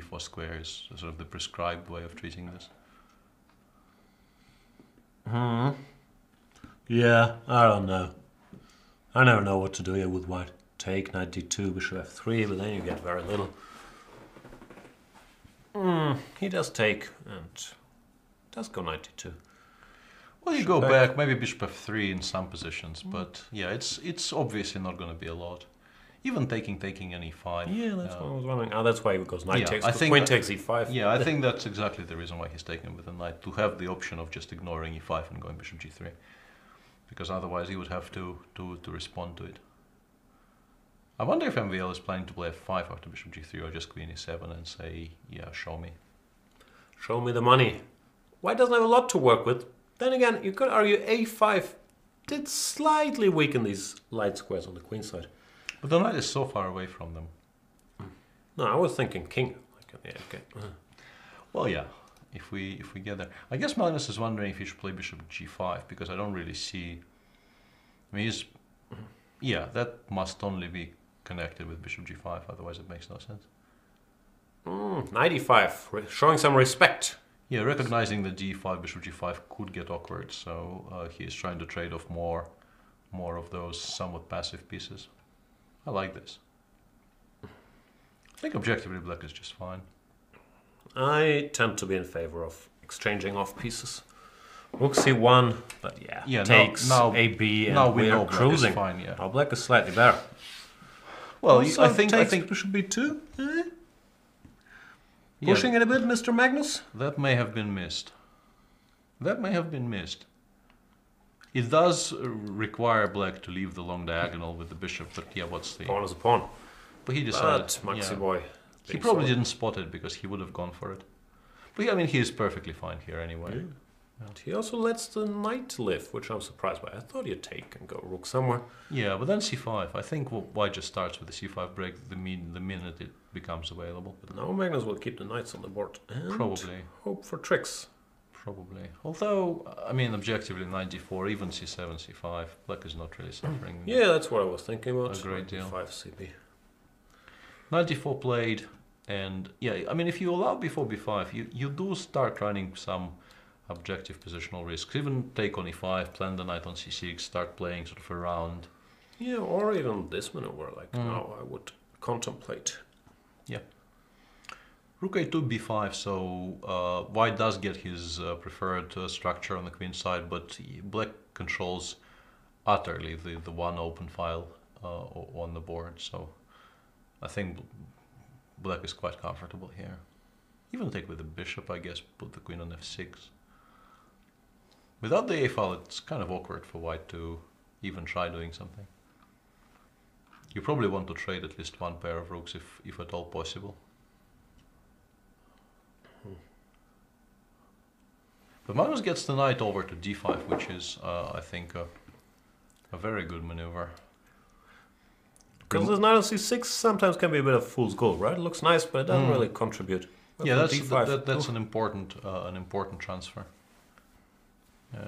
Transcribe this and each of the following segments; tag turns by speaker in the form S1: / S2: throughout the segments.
S1: d4 square is sort of the prescribed way of treating this.
S2: Yeah, I don't know. I never know what to do here with white. Take knight d2, bishop f3, but then you get very little. He does take and does go knight d2.
S1: Well, you go back, maybe bishop f3 in some positions, but yeah, it's obviously not going to be a lot. Even taking an e5.
S2: Yeah, that's what I was wondering. Oh, that's why he goes knight takes,
S1: I think
S2: queen takes e5.
S1: Yeah, I think that's exactly the reason why he's taking with a knight, to have the option of just ignoring e5 and going bishop g3. Because otherwise he would have to respond to it. I wonder if MVL is planning to play f5 after bishop g3 or just queen e7 and say, yeah, show me.
S2: Show me the money. White doesn't have a lot to work with. Then again, you could argue a5 did slightly weaken these light squares on the queen side.
S1: But the knight is so far away from them.
S2: No, I was thinking king. Yeah, okay.
S1: Well, yeah, if we get there. I guess Magnus is wondering if he should play bishop g5, because I don't really see... I mean, yeah, that must only be connected with bishop g5, otherwise it makes no sense.
S2: Knight e5, showing some respect.
S1: Yeah, recognizing that d5, bishop g5 could get awkward, so he is trying to trade off more of those somewhat passive pieces. I like this. I think objectively black is just fine.
S2: I tend to be in favor of exchanging off pieces. Rook c1, but yeah takes
S1: now,
S2: AB and
S1: now we
S2: we
S1: know
S2: are cruising.
S1: Black is fine, yeah.
S2: Now black is slightly better.
S1: Well,
S2: Also
S1: I think
S2: bishop b2. Pushing it a bit, Mr. Magnus?
S1: That may have been missed. That may have been missed. It does require black to leave the long diagonal with the bishop, but yeah, what's the...
S2: Pawn is a pawn.
S1: But he decided...
S2: But Maxi boy...
S1: He probably didn't spot it, because he would have gone for it. But yeah, I mean, he is perfectly fine here anyway.
S2: Yeah. And he also lets the knight live, which I'm surprised by. I thought he'd take and go rook somewhere.
S1: Yeah, but then c5. I think white just starts with the c5 break the minute it becomes available.
S2: But now Magnus will keep the knights on the board. And
S1: probably.
S2: Hope for tricks.
S1: Probably. Although, I mean, objectively, knight d4, even c7, c5, black is not really suffering.
S2: Yeah, that's what I was thinking about.
S1: A great deal.
S2: 5 cb.
S1: Knight d4 played, and yeah, I mean, if you allow before b5, you do start running some objective positional risks. Even take on e5, plant the knight on c6, start playing sort of around.
S2: Yeah, or even this maneuver, like now I would contemplate.
S1: Yeah. Rook a2, b5, so white does get his preferred structure on the queen side, but black controls utterly the one open file on the board, so I think black is quite comfortable here. Even take with the bishop, I guess, put the queen on f6. Without the a file, it's kind of awkward for white to even try doing something. You probably want to trade at least one pair of rooks if at all possible. But Magnus gets the knight over to d5, which is, I think, a very good maneuver.
S2: Because this knight on c6 sometimes can be a bit of fool's gold, right? It looks nice, but it doesn't really contribute. But
S1: yeah,
S2: d5,
S1: that's an important transfer.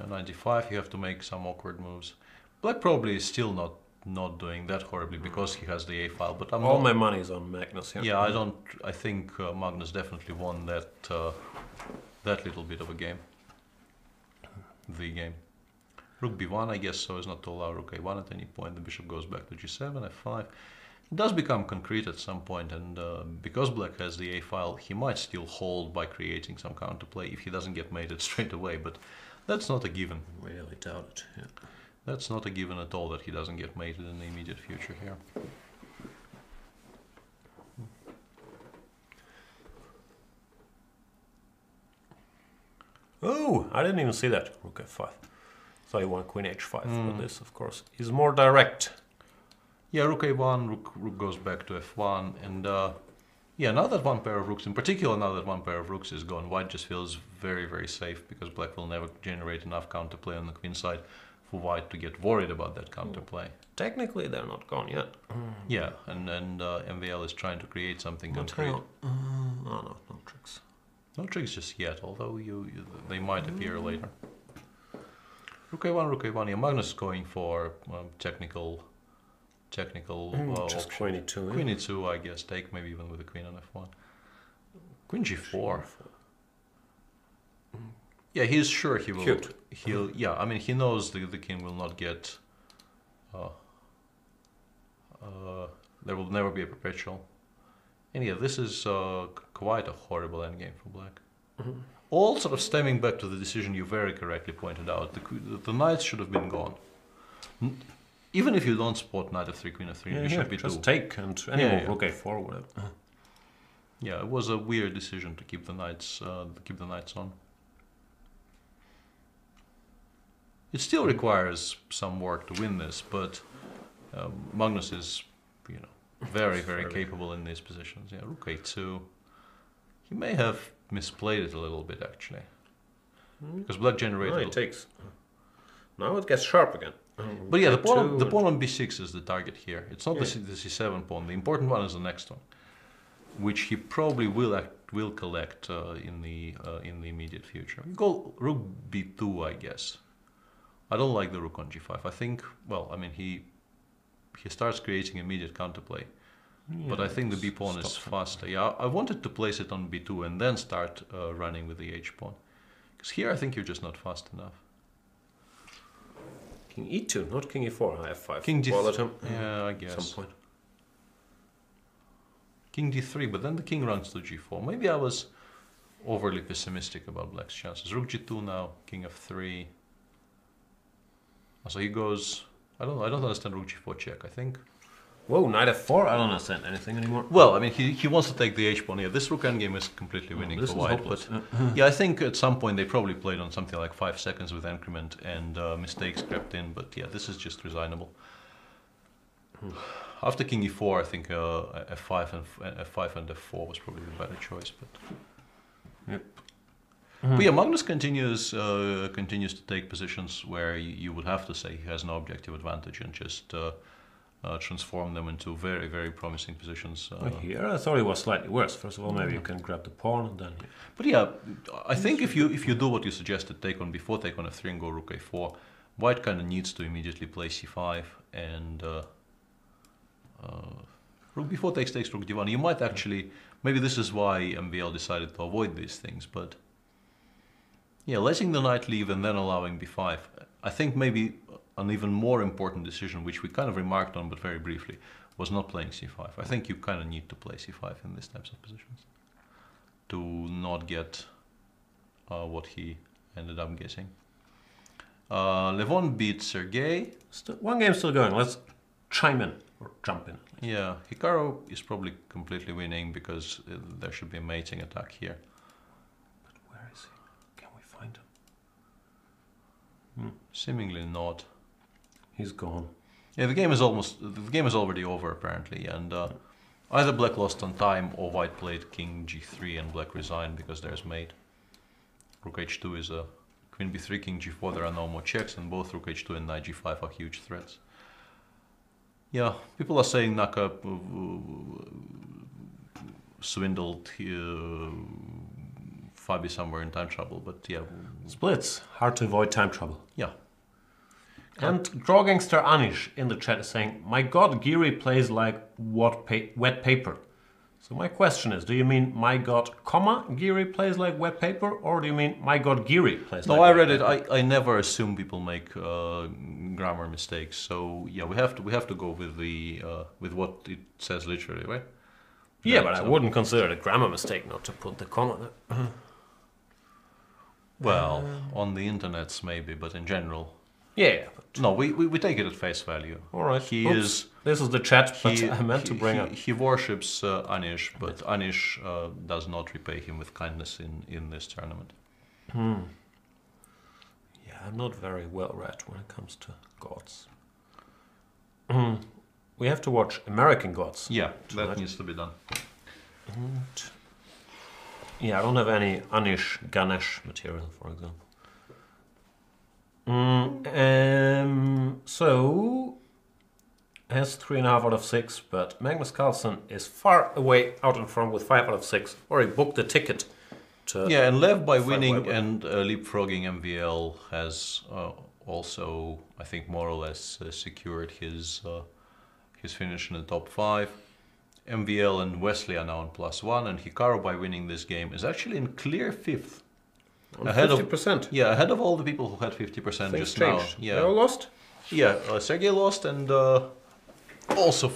S1: Knight d5, you have to make some awkward moves. Black probably is still not doing that horribly because he has the a file. But
S2: all my money is on Magnus here.
S1: Yeah, I think Magnus definitely won that little bit of a game. The game. Rook b1, I guess, so as not to allow rook a1 at any point. The bishop goes back to g7, f5. It does become concrete at some point, and because black has the a file, he might still hold by creating some counterplay if he doesn't get mated straight away, but that's not a given.
S2: Really doubt it. Yeah.
S1: That's not a given at all that he doesn't get mated in the immediate future here.
S2: Oh, I didn't even see that. Rook f5. So you want queen h5 for this, of course. He's more direct.
S1: Yeah, rook a1, rook goes back to f1, and yeah, now that one pair of rooks, in particular now that one pair of rooks is gone, white just feels very, very safe because black will never generate enough counterplay on the queen side for white to get worried about that counterplay.
S2: Technically, they're not gone yet.
S1: Yeah, and MVL is trying to create something concrete.
S2: No tricks.
S1: No tricks just yet, although they might appear later. Rook a1, yeah, Magnus is going for technical
S2: just
S1: option.
S2: queen e2.
S1: Queen e2, I guess, take maybe even with the queen on f1. Queen g4. Yeah, he's sure he will.
S2: Cute.
S1: He'll. Yeah, I mean, he knows the king will not get. There will never be a perpetual. And yeah, this is quite a horrible endgame for black. All sort of stemming back to the decision you very correctly pointed out. The knights should have been gone. Even if you don't spot knight f3, queen f3,
S2: Yeah,
S1: bishop b2.
S2: just take and any move, rook a4, whatever.
S1: Yeah, it was a weird decision to keep the knights on. It still requires some work to win this, but Magnus is, very, very capable in these positions. Yeah, rook a2. He may have misplayed it a little bit, actually. Because black generated...
S2: it takes. Now it gets sharp again.
S1: But yeah, the pawn on b6 is the target here. It's not the c7 pawn. The important one is the next one, which he probably will collect in the immediate future. We go rook b2, I guess. I don't like the rook on g5. I think, he starts creating immediate counterplay. Yeah, but I think the b pawn is faster. Yeah, I wanted to place it on b2 and then start running with the h pawn. Because here I think you're just not fast enough.
S2: King e2, not king e4. I have 5.
S1: King
S2: d3.
S1: Yeah, I guess.
S2: At some point.
S1: King d3, but then the king runs to g4. Maybe I was overly pessimistic about black's chances. Rook g2 now, king f3. So he goes... I don't understand rook g4 check, I think.
S2: Whoa, knight f4? I don't understand anything anymore.
S1: Well, I mean, he wants to take the h pawn here. This rook endgame is completely winning for white. But yeah, I think at some point they probably played on something like 5 seconds with increment and mistakes crept in. But yeah, this is just resignable. After king e4, I think f5 and f4 was probably the better choice. But
S2: yep.
S1: But yeah, Magnus continues to take positions where you would have to say he has no objective advantage and just transform them into very, very promising positions.
S2: Here, I thought it was slightly worse. First of all, maybe you can grab the pawn and then...
S1: But yeah, I think if you do what you suggested, take on b4, take on f3 and go rook a4, white kind of needs to immediately play c5 and rook b4 takes rook d1. You might actually... Maybe this is why MVL decided to avoid these things, but... Yeah, letting the knight leave and then allowing b5. I think maybe an even more important decision, which we kind of remarked on but very briefly, was not playing c5. I think you kind of need to play c5 in these types of positions to not get what he ended up guessing. Levon beat Sergey.
S2: One game still going. Let's chime in or jump in.
S1: Yeah, Hikaru is probably completely winning because there should be a mating attack here. Seemingly not.
S2: He's gone.
S1: Yeah, the game is already over apparently, and either black lost on time or white played king g3 and black resigned because there's mate. Rook h2 is a queen b3, king g4. There are no more checks, and both rook h2 and knight g5 are huge threats. Yeah, people are saying Naka swindled Fabi somewhere in time trouble, but yeah.
S2: Blitz, hard to avoid time trouble.
S1: Yeah.
S2: And Drawgangster Anish in the chat is saying, my god, Giri plays like wet paper. So my question is, do you mean my god, comma, Giri plays like wet paper, or do you mean my god, Giri plays like wet paper? No,
S1: I read it. I never assume people make grammar mistakes. So yeah, we have to go with the with what it says literally, right?
S2: Yeah, but I wouldn't consider it a grammar mistake not to put the comma there.
S1: Well, on the internets maybe, but in general...
S2: Yeah.
S1: No, we take it at face value.
S2: All right.
S1: This
S2: is the chat, but I meant to bring up...
S1: He worships Anish, but Anish does not repay him with kindness in this tournament.
S2: Yeah, I'm not very well read when it comes to gods. We have to watch American Gods.
S1: Yeah, that needs to be done.
S2: And yeah, I don't have any Anish Ganesh material, for example. So has 3.5 out of 6, but Magnus Carlsen is far away out in front with 5 out of 6. Or he booked the ticket to...
S1: Yeah, and Lev by winning and leapfrogging MVL has also, I think, more or less secured his finish in the top 5. MVL and Wesley are now on +1, and Hikaru, by winning this game, is actually in clear 5th.
S2: On
S1: Ahead
S2: 50%.
S1: Ahead of all the people who had 50%
S2: Things
S1: just
S2: changed.
S1: now. Yeah,
S2: They all lost?
S1: yeah. Sergey lost, and also